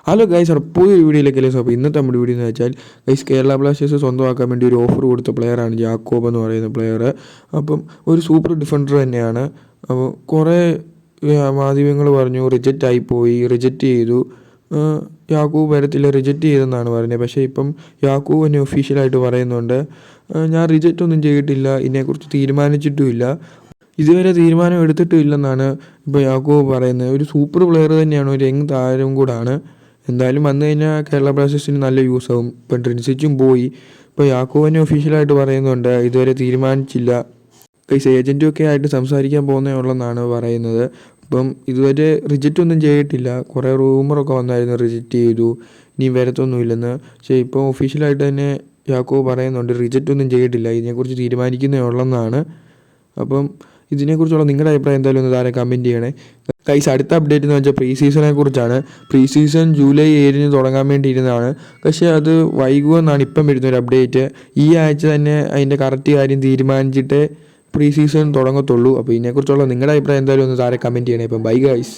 Hello guys, പുതിയൊരു വീഡിയോയിലേക്കല്ലേ. അപ്പോൾ ഇന്നത്തെ നമ്മുടെ വീഡിയോ എന്ന് വെച്ചാൽ ഗൈസ്, കേരള ബ്ലാസ്റ്റേഴ്സ് സ്വന്തമാക്കാൻ വേണ്ടി ഒരു ഓഫർ കൊടുത്ത പ്ലെയറാണ് ജാക്കോബ് എന്ന് പറയുന്ന പ്ലെയർ. അപ്പം ഒരു സൂപ്പർ ഡിഫൻഡർ തന്നെയാണ്. അപ്പോൾ കുറേ മാധ്യമങ്ങൾ പറഞ്ഞു റിജക്റ്റ് ചെയ്തു, യാക്കൂബ് വരത്തില്ല, റിജക്റ്റ് ചെയ്തെന്നാണ് പറയുന്നത്. പക്ഷേ ഇപ്പം യാക്കൂബ് തന്നെ ഒഫീഷ്യലായിട്ട് പറയുന്നുണ്ട്, ഞാൻ റിജക്റ്റ് ഒന്നും ചെയ്തിട്ടില്ല, ഇതിനെക്കുറിച്ച് തീരുമാനിച്ചിട്ടുമില്ല, ഇതുവരെ തീരുമാനം എടുത്തിട്ടുമില്ലെന്നാണ് ഇപ്പോൾ യാക്കൂബ് പറയുന്നത്. ഒരു സൂപ്പർ പ്ലെയർ തന്നെയാണ്, ഒരു യങ് താരം കൂടാണ്. എന്തായാലും വന്നു കഴിഞ്ഞാൽ കേരള ബ്ലാസ്റ്റേഴ്സിന് നല്ല യൂസ് ആവും. ഇപ്പം ട്രിൻസിച്ചും പോയി, ഇപ്പോൾ യാക്കൂബ് തന്നെ ഒഫീഷ്യലായിട്ട് പറയുന്നുണ്ട് ഇതുവരെ തീരുമാനിച്ചില്ല, കൈസ് ഏജൻറ്റും ഒക്കെ ആയിട്ട് സംസാരിക്കാൻ പോകുന്നേ ഉള്ളെന്നാണ് പറയുന്നത്. ഇപ്പം ഇതുവരെ റിജക്റ്റ് ഒന്നും ചെയ്തിട്ടില്ല. കുറേ റൂമറൊക്കെ വന്നായിരുന്നു റിജക്റ്റ് ചെയ്തു, ഇനി വരത്തൊന്നുമില്ലെന്ന്. പക്ഷേ ഇപ്പോൾ ഒഫീഷ്യലായിട്ട് തന്നെ യാക്കോബ് പറയുന്നുണ്ട് റിജക്റ്റ് ഒന്നും ചെയ്തിട്ടില്ല, ഇതിനെക്കുറിച്ച് തീരുമാനിക്കുന്നേ ഉള്ളെന്നാണ്. അപ്പം ഇതിനെക്കുറിച്ചുള്ള നിങ്ങളുടെ അഭിപ്രായം എന്തായാലും ഒന്ന് താഴെ കമൻറ്റ് ചെയ്യണേ. കൈസ് അടുത്ത അപ്ഡേറ്റ് എന്ന് വെച്ചാൽ പ്രീ സീസണെ കുറിച്ചാണ്. പ്രീ സീസൺ ജൂലൈ 7 തുടങ്ങാൻ വേണ്ടി ഇരുന്നതാണ്, പക്ഷേ അത് വൈകുമെന്നാണ് ഇപ്പം വരുന്നൊരു അപ്ഡേറ്റ്. ഈ ആഴ്ച തന്നെ അതിൻ്റെ കറക്റ്റ് കാര്യം തീരുമാനിച്ചിട്ടേ പ്രീ സീസൺ തുടങ്ങത്തുള്ളൂ. അപ്പോൾ ഇതിനെക്കുറിച്ചുള്ള നിങ്ങളുടെ അഭിപ്രായം എന്തായാലും ഒന്ന് താഴെ കമൻറ്റ് ചെയ്യണേ. ഇപ്പം ബൈ ഗൈസ്.